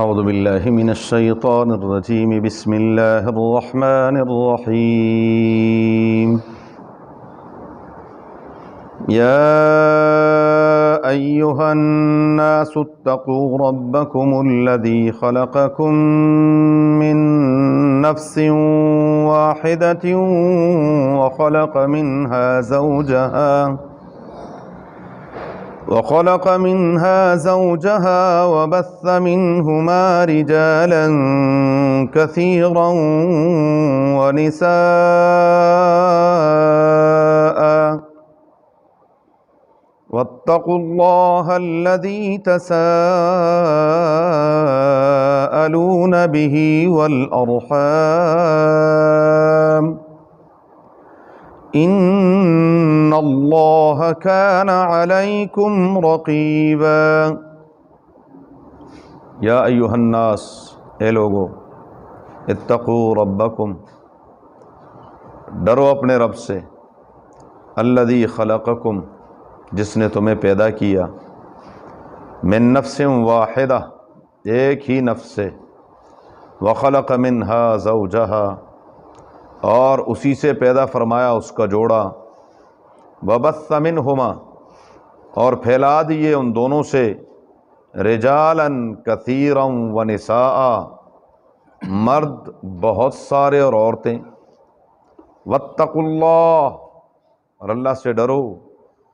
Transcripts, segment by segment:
اعوذ باللہ من الشیطان الرجیم بسم اللہ الرحمن الرحیم یا ایہا الناس اتقوا ربکم الذی خلقکم من نفس واحدة وخلق منها زوجها وبث منهما رجالا كثيرا ونساء واتقوا الله الذي تساءلون به والأرحام ان اللہ کان علیکم رقیبا۔ یا ایھا الناس، اے لوگو، اتقوا ربکم، ڈرو اپنے رب سے، الذی خلقکم، جس نے تمہیں پیدا کیا، من نفس واحدہ، ایک ہی نفس سے، وخلق منہا زوجہا، اور اسی سے پیدا فرمایا اس کا جوڑا، وبث منہما، اور پھیلا دیے ان دونوں سے، رجالا کثیرا ونساء، مرد بہت سارے اور عورتیں، واتقوا اللہ، اور اللہ سے ڈرو،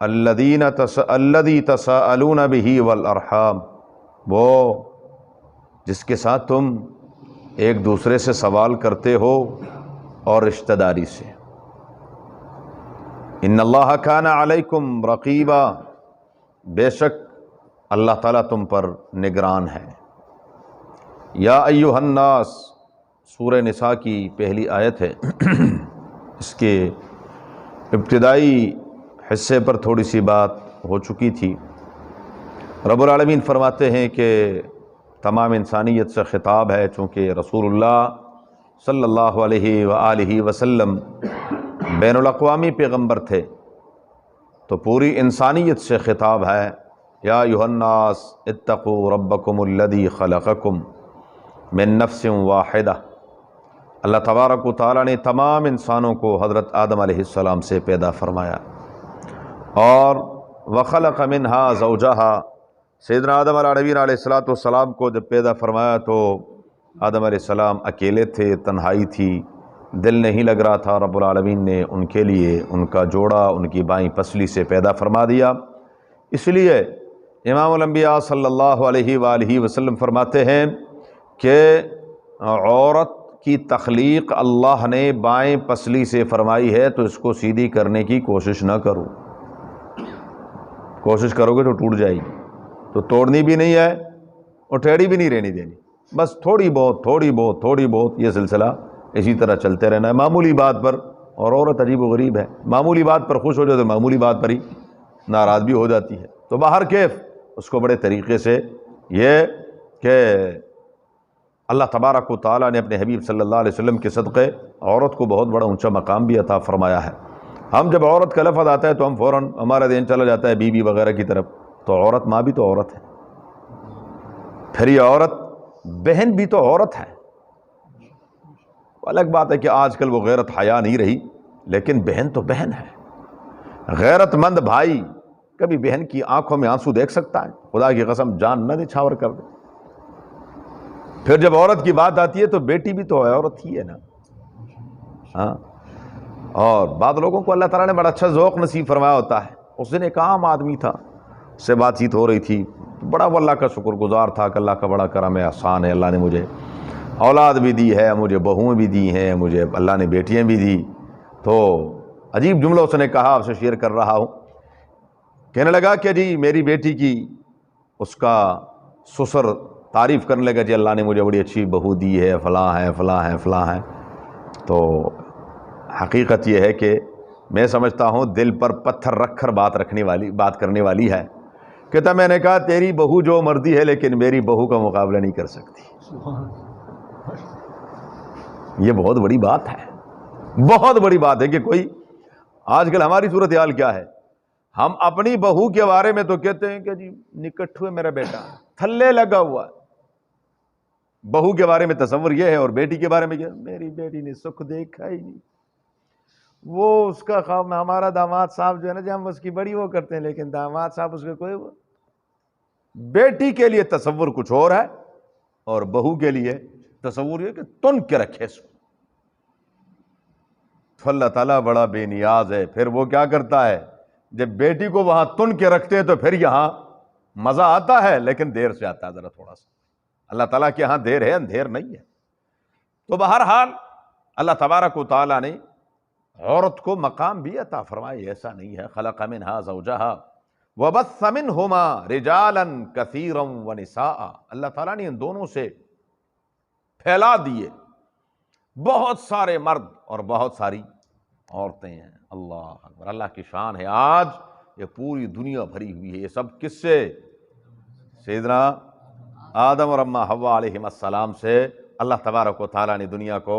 الذی تساءلون بہ والارحام، وہ جس کے ساتھ تم ایک دوسرے سے سوال کرتے ہو اور رشتہ داری سے۔ ان اللہ کان علیکم رقیبا، بے شک اللہ تعالیٰ تم پر نگران ہے۔ یا ایھا الناس، سورہ نساء کی پہلی آیت ہے۔ اس کے ابتدائی حصے پر تھوڑی سی بات ہو چکی تھی۔ رب العالمین فرماتے ہیں کہ تمام انسانیت سے خطاب ہے، چونکہ رسول اللہ صلی اللہ علیہ وآلہ وسلم بین الاقوامی پیغمبر تھے، تو پوری انسانیت سے خطاب ہے۔ یا ایھا الناس اتقوا ربکم الذی خلقکم من نفس واحدہ، اللہ تبارک و تعالیٰ نے تمام انسانوں کو حضرت آدم علیہ السلام سے پیدا فرمایا، اور وخلق منہا زوجہا، سیدنا آدم علیہ السلام کو جب پیدا فرمایا تو آدم علیہ السلام اکیلے تھے، تنہائی تھی، دل نہیں لگ رہا تھا، رب العالمین نے ان کے لیے ان کا جوڑا ان کی بائیں پسلی سے پیدا فرما دیا۔ اس لیے امام الانبیاء صلی اللہ علیہ وآلہ وسلم فرماتے ہیں کہ عورت کی تخلیق اللہ نے بائیں پسلی سے فرمائی ہے، تو اس کو سیدھی کرنے کی کوشش نہ کرو، کوشش کرو گے تو ٹوٹ جائے گی، تو توڑنی بھی نہیں ہے اور ٹیڑھی بھی نہیں رہنی دینی، بس تھوڑی بہت یہ سلسلہ اسی طرح چلتے رہنا ہے۔ معمولی بات پر، اور عورت عجیب و غریب ہے، معمولی بات پر خوش ہو جائے تو معمولی بات پر ہی ناراض بھی ہو جاتی ہے، تو باہر کیف اس کو بڑے طریقے سے یہ کہ اللہ تبارک و تعالیٰ نے اپنے حبیب صلی اللہ علیہ وسلم کے صدقے عورت کو بہت بڑا اونچا مقام بھی عطا فرمایا ہے۔ ہم جب عورت کا لفظ آتا ہے تو ہم فوراً ہمارا ذہن چلا جاتا ہے بیوی وغیرہ کی طرف، تو عورت ماں بھی تو عورت ہے، پھر یہ عورت بہن بھی تو عورت ہے۔ الگ بات ہے کہ آج کل وہ غیرت حیا نہیں رہی، لیکن بہن تو بہن ہے۔ غیرت مند بھائی کبھی بہن کی آنکھوں میں آنسو دیکھ سکتا ہے؟ خدا کی قسم جان نہ نچھاور کر دے۔ پھر جب عورت کی بات آتی ہے تو بیٹی بھی تو عورت ہی ہے نا، ہاں۔ اور بعض لوگوں کو اللہ تعالیٰ نے بڑا اچھا ذوق نصیب فرمایا ہوتا ہے۔ اس دن ایک عام آدمی تھا، اس سے بات چیت ہو رہی تھی، بڑا وہ اللہ کا شکر گزار تھا کہ اللہ کا بڑا کرم ہے، احسان ہے، اللہ نے مجھے اولاد بھی دی ہے، مجھے بہویں بھی دی ہیں، مجھے اللہ نے بیٹیاں بھی دی۔ تو عجیب جملہ اس نے کہا، آپ سے شیئر کر رہا ہوں۔ کہنے لگا کہ جی میری بیٹی کی اس کا سسر تعریف کرنے لگا، جی اللہ نے مجھے بڑی اچھی بہو دی ہے، فلاں ہے فلاں ہے فلاں ہے۔ تو حقیقت یہ ہے کہ میں سمجھتا ہوں دل پر پتھر رکھ کر بات کرنے والی ہے۔ کہتا میں نے کہا تیری بہو جو مردی ہے لیکن میری بہو کا مقابلہ نہیں کر سکتی۔ یہ بہت بڑی بات ہے، بہت بڑی بات ہے کہ کوئی آج کل ہماری صورتحال کیا ہے، ہم اپنی بہو کے بارے میں تو کہتے ہیں کہ جی نکٹ ہوئے میرا بیٹا تھلے لگا ہوا ہے، بہو کے بارے میں تصور یہ ہے اور بیٹی کے بارے میں کیا، میری بیٹی نے سکھ دیکھا ہی نہیں، وہ اس کا خواب، ہمارا داماد صاحب جو ہے نا جی ہم اس کی بڑی وہ کرتے ہیں لیکن داماد صاحب اس کے کوئی وہ۔ بیٹی کے لیے تصور کچھ اور ہے اور بہو کے لیے تصور یہ کہ تن کے رکھے اس کو۔ تو اللہ تعالیٰ بڑا بے نیاز ہے، پھر وہ کیا کرتا ہے، جب بیٹی کو وہاں تن کے رکھتے ہیں تو پھر یہاں مزہ آتا ہے لیکن دیر سے آتا ہے ذرا تھوڑا سا۔ اللہ تعالیٰ کے ہاں دیر ہے، اندھیر نہیں ہے۔ تو بہرحال اللہ تبارک و تعالیٰ نے عورت کو مقام بھی عطا فرمائے، ایسا نہیں ہے۔ خلق منہا زوجہا وبث منہما رجالا کثیرا ونساء، اللہ تعالیٰ نے ان دونوں سے پھیلا دیے بہت سارے مرد اور بہت ساری عورتیں ہیں۔ اللہ اکبر، اللہ کی شان ہے۔ آج یہ پوری دنیا بھری ہوئی ہے، یہ سب کس سے؟ سیدنا آدم اور اماں حوا علیہم السلام سے اللہ تبارک و تعالیٰ نے دنیا کو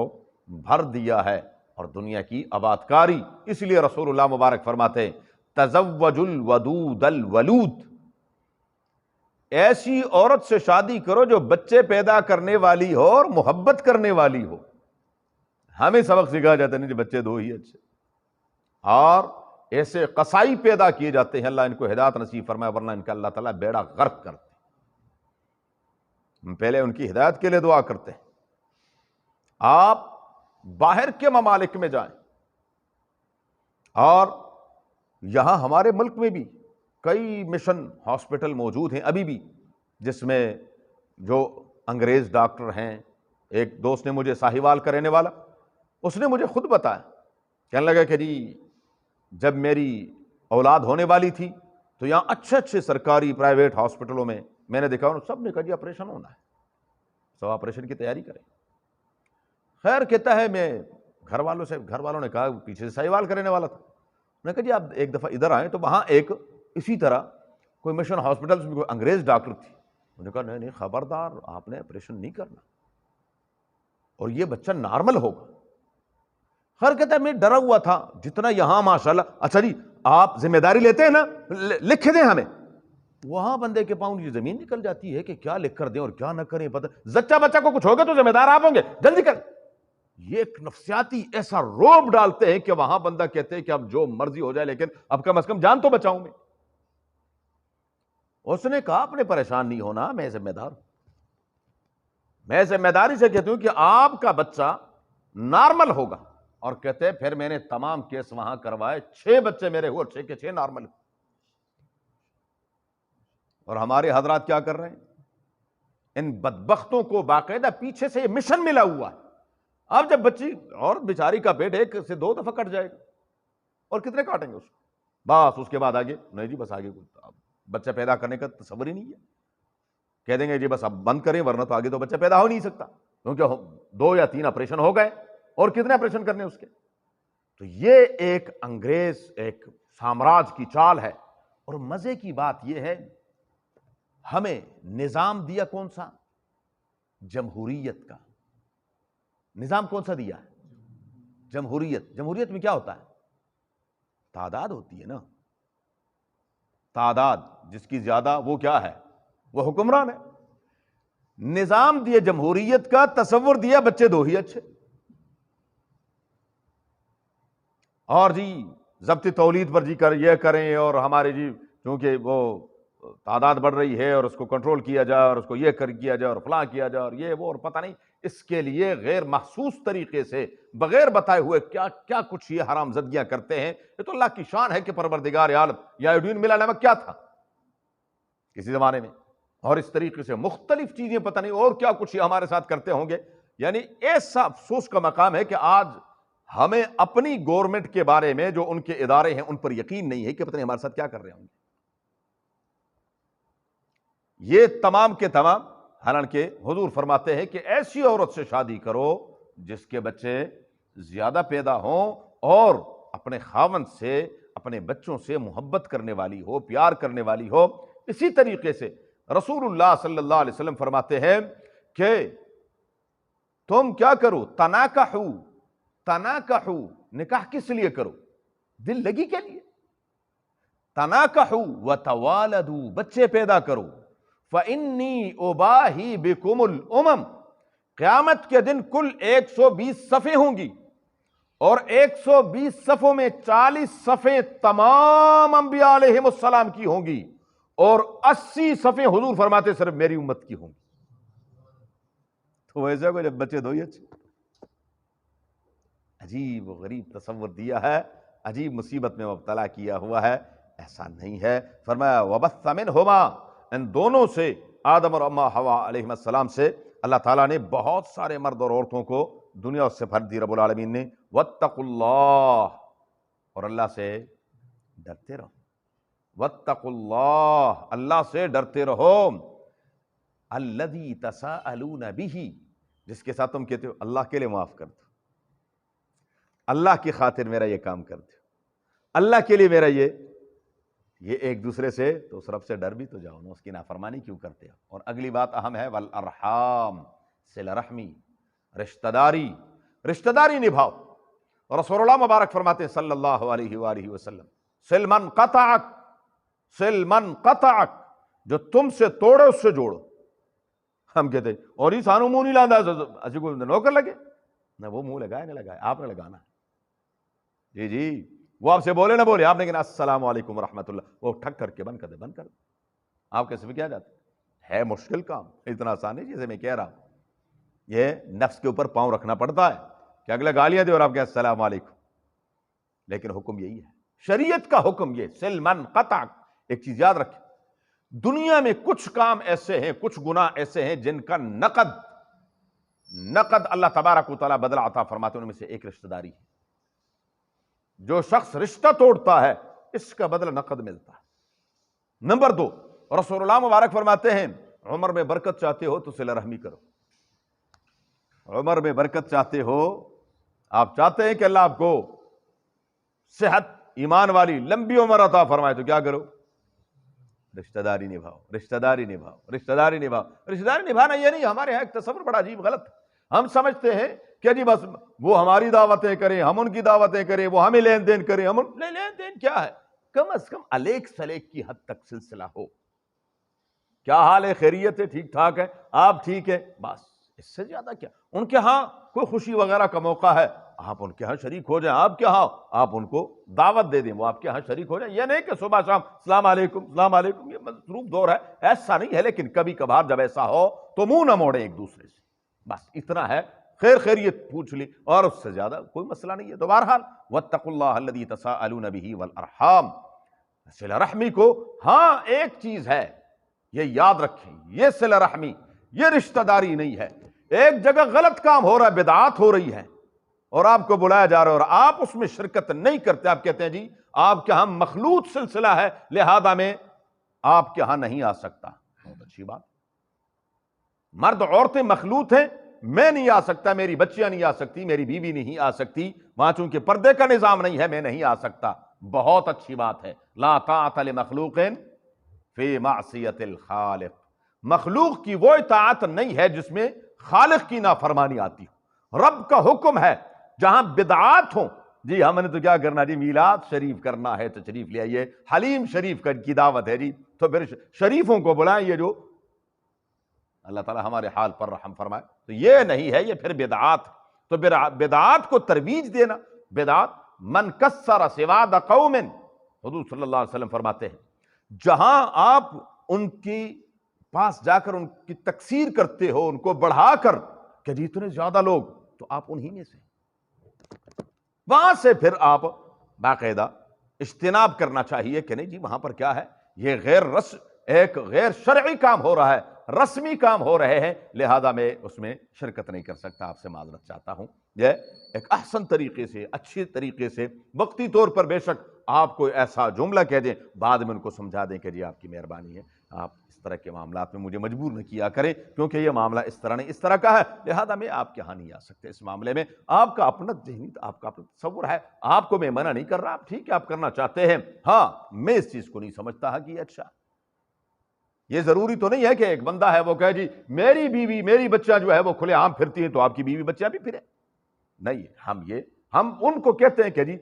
بھر دیا ہے اور دنیا کی آباد کاری۔ اس لیے رسول اللہ مبارک فرماتے ہیں تزوج الودود الولود، ایسی عورت سے شادی کرو جو بچے پیدا کرنے والی ہو اور محبت کرنے والی ہو۔ ہمیں سبق سکھایا جاتا نہیں، بچے دو ہی اچھے، اور ایسے قصائی پیدا کیے جاتے ہیں، اللہ ان کو ہدایت نصیب فرمائے، ورنہ ان کا اللہ تعالیٰ بیڑا غرق کرتے ہیں۔ ہم پہلے ان کی ہدایت کے لیے دعا کرتے ہیں۔ آپ باہر کے ممالک میں جائیں اور یہاں ہمارے ملک میں بھی کئی مشن ہاسپٹل موجود ہیں ابھی بھی، جس میں جو انگریز ڈاکٹر ہیں، ایک دوست نے مجھے ساہیوال کا رہنے والا، اس نے مجھے خود بتایا، کہنے لگا کہ جی جب میری اولاد ہونے والی تھی تو یہاں اچھے اچھے سرکاری پرائیویٹ ہاسپٹلوں میں نے دیکھا انہوں سب نے کہا جی آپریشن ہونا ہے، سب آپریشن کی تیاری کریں۔ خیر کہتا ہے میں گھر والوں نے کہا، پیچھے سے ساہیوال کا رہنے والا تھا، میں نے کہا جی آپ ایک دفعہ ادھر آئیں، تو وہاں ایک اسی طرح کوئی مشن ہاسپٹل میں کوئی انگریز ڈاکٹر تھی، انہوں نے کہا نہیں خبردار آپ نے آپریشن نہیں کرنا اور یہ بچہ نارمل ہوگا۔ خیر کہتا ہے میں ڈرا ہوا تھا جتنا یہاں ماشاءاللہ، اچھا جی آپ ذمہ داری لیتے ہیں نا، لکھ دیں ہمیں۔ وہاں بندے کے پاؤں کی زمین نکل جاتی ہے کہ کیا لکھ کر دیں اور کیا نہ کریں، پتہ زچہ بچہ کو کچھ ہوگا تو ذمہ دار آپ ہوں گے، جلدی کر۔ یہ ایک نفسیاتی ایسا روب ڈالتے ہیں کہ وہاں بندہ کہتے ہیں کہ اب جو مرضی ہو جائے لیکن اب کم از کم جان تو بچاؤں میں۔ اس نے کہا آپ نے پریشان نہیں ہونا، میں ذمہ دار ہوں، میں ذمہ داری سے کہتی ہوں کہ آپ کا بچہ نارمل ہوگا۔ اور کہتے ہیں پھر میں نے تمام کیس وہاں کروائے، 6 بچے میرے ہوئے، 6 کے 6 نارمل۔ اور ہمارے حضرات کیا کر رہے ہیں، ان بدبختوں کو باقاعدہ پیچھے سے یہ مشن ملا ہوا ہے۔ اب جب بچی اور بیچاری کا پیٹ 1 سے 2 دفعہ کٹ جائے گا، اور کتنے کاٹیں گے اس کو، بس اس کے بعد آگے نہیں جی، بس آگے بچہ پیدا کرنے کا تصور ہی نہیں ہے، کہہ دیں گے جی بس اب بند کریں ورنہ تو آگے تو بچہ پیدا ہو نہیں سکتا، کیونکہ 2 یا 3 آپریشن ہو گئے اور کتنے آپریشن کرنے اس کے۔ تو یہ ایک انگریز ایک سامراج کی چال ہے۔ اور مزے کی بات یہ ہے، ہمیں نظام دیا کون سا؟ جمہوریت کا نظام کون سا دیا ہے؟ جمہوریت۔ جمہوریت میں کیا ہوتا ہے؟ تعداد ہوتی ہے نا، تعداد جس کی زیادہ وہ کیا ہے؟ وہ حکمران ہے۔ نظام دیا جمہوریت کا، تصور دیا بچے 2 ہی اچھے، اور جی ضبط تولید پر جی کر یہ کریں، اور ہمارے جی کیونکہ وہ تعداد بڑھ رہی ہے اور اس کو کنٹرول کیا جائے اور اس کو یہ کیا جائے اور فلاں کیا جائے اور یہ وہ اور پتہ نہیں، اس کے لیے غیر محسوس طریقے سے بغیر بتائے ہوئے کیا کیا کچھ یہ حرام زدگیاں کرتے ہیں۔ یہ تو اللہ کی شان ہے کہ پروردگار عالم، یا ایڈوین ملا نمک کیا تھا کسی زمانے میں، اور اس طریقے سے مختلف چیزیں پتہ نہیں اور کیا کچھ یہ ہمارے ساتھ کرتے ہوں گے۔ یعنی ایسا افسوس کا مقام ہے کہ آج ہمیں اپنی گورنمنٹ کے بارے میں جو ان کے ادارے ہیں ان پر یقین نہیں ہے کہ پتہ نہیں ہمارے ساتھ کیا کر رہے ہوں گے۔ یہ تمام کے تمام، حالانکہ حضور فرماتے ہیں کہ ایسی عورت سے شادی کرو جس کے بچے زیادہ پیدا ہوں اور اپنے خاوند سے، اپنے بچوں سے محبت کرنے والی ہو، پیار کرنے والی ہو۔ اسی طریقے سے رسول اللہ صلی اللہ علیہ وسلم فرماتے ہیں کہ تم کیا کرو، تناکحو، تناکحو، نکاح کس لیے کرو؟ دل لگی کے لیے۔ تناکحو وتوالدوا، بچے پیدا کرو۔ فإنی اباہی بکم الامم، قیامت کے دن کل 120 صفیں ہوں گی، اور 120 صفوں میں 40 صفیں تمام انبیاء علیہم السلام کی ہوں گی، اور 80 صفیں حضور فرماتے صرف میری امت کی ہوں گی۔ تو ایسا کو جب بچے دو ہی اچھے، عجیب و غریب تصور دیا ہے، عجیب مصیبت میں مبتلا کیا ہوا ہے، ایسا نہیں ہے۔ فرمایا وَبَثَّ مِنْهُمَا، ان دونوں سے، آدم اور اماں حوا علیہ السلام سے، اللہ تعالیٰ نے بہت سارے مرد اور عورتوں کو دنیا سے بھر دی رب العالمین نے۔ وَاتَّقُوا اللَّهَ، اور اللہ سے ڈرتے رہو، وَاتَّقُوا اللَّهَ، اللہ سے ڈرتے رہو، الَّذِي تَسَاءَلُونَ بِهِ، جس کے ساتھ تم کہتے ہو اللہ کے لیے معاف کر دو، اللہ کی خاطر میرا یہ کام کر دو، اللہ کے لیے میرا یہ ایک دوسرے سے تو اس رب سے ڈر بھی تو جاؤ نا، اس کی نافرمانی کیوں کرتے ہو؟ اور اگلی بات اہم ہے، والارحام، صلہ رحمی، رشتہ داری نبھاؤ۔ اور رسول اللہ مبارک فرماتے ہیں صلی اللہ علیہ وآلہ وسلم، سل من قطعک، سل من قطعک، جو تم سے توڑے اس سے جوڑو۔ ہم کہتے ہیں اور یہ سانو منہ نہیں لاندا، اسی کو نوکر لگے نہ، وہ منہ لگائے نہ لگائے، آپ نے لگانا ہے۔ جی وہ آپ سے بولے نہ بولے، آپ نے کہنا السلام علیکم ورحمۃ اللہ، وہ ٹھک کر کے بند کر دے۔ آپ کیسے بھی کیا جاتے ہے مشکل کام، اتنا آسان نہیں جیسے میں کہہ رہا ہوں۔ یہ نفس کے اوپر پاؤں رکھنا پڑتا ہے کہ اگلے گالیاں دے اور آپ کہیں السلام علیکم، لیکن حکم یہی ہے، شریعت کا حکم یہ، سل من قطع۔ ایک چیز یاد رکھیں، دنیا میں کچھ کام ایسے ہیں، کچھ گناہ ایسے ہیں جن کا نقد اللہ تبارک و تعالیٰ بدلہ عطا فرماتے ہیں، ان میں سے ایک رشتہ داری ہے۔ جو شخص رشتہ توڑتا ہے اس کا بدلہ نقد ملتا ہے۔ نمبر 2، رسول اللہ مبارک فرماتے ہیں عمر میں برکت چاہتے ہو تو صلہ رحمی کرو۔ عمر میں برکت چاہتے ہو، آپ چاہتے ہیں کہ اللہ آپ کو صحت، ایمان والی لمبی عمر عطا فرمائے، تو کیا کرو؟ رشتہ داری نبھاؤ، رشتہ داری نبھاؤ، رشتہ داری نبھاؤ۔ رشتہ داری نبھانا یہ نہیں، ہمارے یہاں ایک تصور بڑا عجیب غلط، ہم سمجھتے ہیں کہ جی بس وہ ہماری دعوتیں کریں، ہم ان کی دعوتیں کریں، وہ ہمیں لین دین کریں، لین دین کیا ہے؟ کم از کم الیک سلیک کی حد تک سلسلہ ہو۔ کیا حال ہے؟ خیریت ہے؟ ٹھیک ٹھاک ہے؟ آپ ٹھیک ہے؟ بس اس سے زیادہ کیا؟ ان کے ہاں کوئی خوشی وغیرہ کا موقع ہے، آپ ان کے ہاں شریک ہو جائیں، آپ کے ہاں آپ ان کو دعوت دے دیں، وہ آپ کے ہاں شریک ہو جائیں۔ یہ نہیں کہ صبح شام السلام علیکم السلام علیکم، یہ مصروف دور ہے، ایسا نہیں ہے، لیکن کبھی کبھار جب ایسا ہو تو منہ نہ موڑیں ایک دوسرے سے، بس اتنا ہے، خیریت پوچھ لی، اور اس سے زیادہ کوئی مسئلہ نہیں ہے۔ تو بہرحال واتقوا اللہ الذی تساءلون بہ والارحام، صلہ رحمی کو، ہاں ایک چیز ہے یہ یاد رکھیں، یہ صلہ رحمی، یہ رشتہ داری نہیں ہے۔ ایک جگہ غلط کام ہو رہا ہے، بدعات ہو رہی ہے، اور آپ کو بلایا جا رہا ہے اور آپ اس میں شرکت نہیں کرتے، آپ کہتے ہیں جی آپ کے ہاں مخلوط سلسلہ ہے لہذا میں آپ کے ہاں نہیں آ سکتا۔ بہت اچھی بات، مرد عورتیں مخلوط ہیں، میں نہیں آ سکتا، میری بچیاں نہیں آ سکتی، میری بیوی نہیں آ سکتی، وہاں چونکہ پردے کا نظام نہیں ہے میں نہیں آ سکتا۔ بہت اچھی بات ہے، لا طاعت لمخلوق فی معصیت الخالق، مخلوق کی وہ اطاعت نہیں ہے جس میں خالق کی نافرمانی آتی ہو۔ رب کا حکم ہے جہاں بدعات ہوں، جی ہم نے تو کیا کرنا جی، میلاد شریف کرنا ہے، تشریف لے آئیے، حلیم شریف کی دعوت ہے جی، تو پھر شریفوں کو بلائیں، یہ جو اللہ تعالیٰ ہمارے حال پر رحم فرمائے، تو یہ نہیں ہے، یہ پھر بدعات۔ تو بدعات کو ترویج دینا، بدعات من کسر سواد قوم، حضور صلی اللہ علیہ وسلم فرماتے ہیں جہاں آپ ان کی پاس جا کر ان کی تکسیر کرتے ہو، ان کو بڑھا کر کہ جی اتنے زیادہ لوگ، تو آپ انہی میں سے، وہاں سے پھر آپ باقاعدہ اجتناب کرنا چاہیے کہ نہیں جی وہاں پر کیا ہے، یہ ایک غیر شرعی کام ہو رہا ہے، رسمی کام ہو رہے ہیں، لہذا میں اس میں شرکت نہیں کر سکتا، آپ سے معذرت چاہتا ہوں۔ یہ ایک احسن طریقے سے، اچھی طریقے سے، وقتی طور پر بے شک آپ کو ایسا جملہ کہہ دیں، بعد میں ان کو سمجھا دیں کہ جی آپ کی مہربانی ہے، آپ اس طرح کے معاملات میں مجھے مجبور نہ کیا کریں، کیونکہ یہ معاملہ اس طرح نہیں، اس طرح کا ہے، لہذا میں آپ کے ہاں نہیں آ سکتے۔ اس معاملے میں آپ کا اپنا ذہنی، آپ کا اپنا تصور ہے، آپ کو میں منع نہیں کر رہا، آپ ٹھیک ہے آپ کرنا چاہتے ہیں، ہاں میں اس چیز کو نہیں سمجھتا کہ یہ اچھا، یہ ضروری تو نہیں ہے کہ ایک بندہ ہے وہ کہے جی میری بیوی میری بچہ جو ہے وہ کھلے عام پھرتی ہیں تو آپ کی بیوی بچہ بھی پھرے، نہیں، ہم ان کو کہتے ہیں کہ جی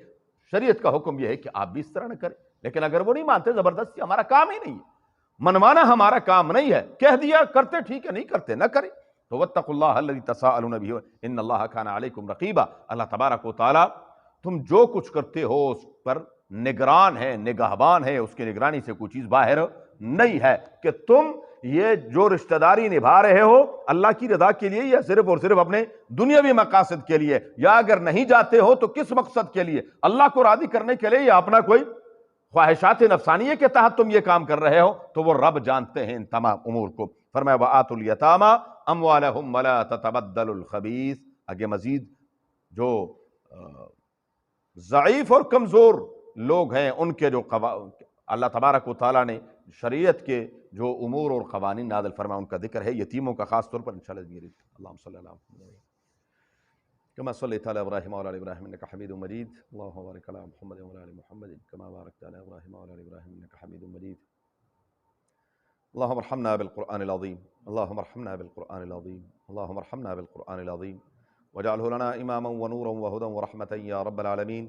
شریعت کا حکم یہ ہے کہ آپ بھی اس طرح نہ کریں، لیکن اگر وہ نہیں مانتے زبردستی، ہمارا کام ہی نہیں ہے، منوانا ہمارا کام نہیں ہے، کہہ دیا کرتے ٹھیک ہے، نہیں کرتے نہ کریں، تو واتقوا اللہ الذی تساءلون بہ ان اللہ کان علیکم رقیبا، اللہ تبارک و تعالیٰ تم جو کچھ کرتے ہو اس پر نگران ہے، نگہبان ہے، اس کی نگرانی سے کوئی چیز باہر نہیں ہے کہ تم یہ جو رشتہ داری نبھا رہے ہو اللہ کی رضا کے لیے یا صرف اور صرف اپنے دنیاوی مقاصد کے لیے، یا اگر نہیں جاتے ہو تو کس مقصد کے لیے، اللہ کو راضی کرنے کے لیے یا اپنا کوئی خواہشات نفسانیہ کے تحت تم یہ کام کر رہے ہو، تو وہ رب جانتے ہیں ان تمام امور کو۔ فرمایا وَآتُوا الْيَتَامَى أَمْوَالَهُمْ وَلَا تَتَبَدَّلُوا الْخَبِيثَ، آگے مزید جو ضعیف اور کمزور لوگ ہیں ان کے جو اللہ تبارک و تعالیٰ نے شریعت کے جو امور اور قوانین نازل فرمائے ان کا ذکر ہے، یتیموں کا خاص طور پر انشاءاللہ۔ اللہم صلی اللہ علیہ وسلم كما صليت على ابراهيم وعلى ال ابراهيم انك حميد مجيد، اللهم بارك على محمد وعلى ال محمد كما باركت على ابراهيم وعلى ال ابراهيم انك حميد مجيد. اللهم ارحمنا بالقرآن العظيم، اللهم ارحمنا بالقرآن العظيم، اللهم ارحمنا بالقرآن العظيم واجعله لنا إماما ونورا وهدى ورحمة يا رب العالمين.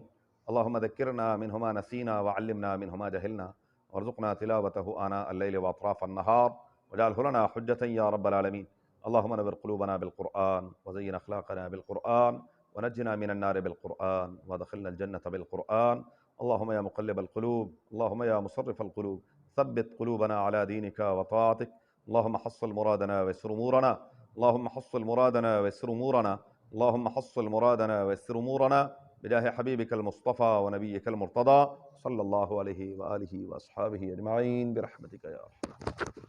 اللهم ذكرنا منه ما نسينا وعلمنا منه ما جهلنا وارزقنا تلاوته آناء الليل وأطراف النهار واجعله لنا حجة يا رب العالمين. اللهم نور قلوبنا بالقرآن وزين أخلاقنا بالقرآن ونجنا من النار بالقرآن وادخلنا الجنة بالقرآن. اللهم يا مقلب القلوب، اللهم يا مصرف القلوب، ثبت قلوبنا على دينك وطاعتك. اللهم حصل مرادنا ويسر أمورنا، اللهم حصل مرادنا ويسر أمورنا، اللهم حصل مرادنا ويسر أمورنا بجاه حبيبك المصطفى ونبيك المرتضى صلى الله عليه وآله وأصحابه أجمعين برحمتك يا أرحم الراحمين.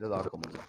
جزاكم الله.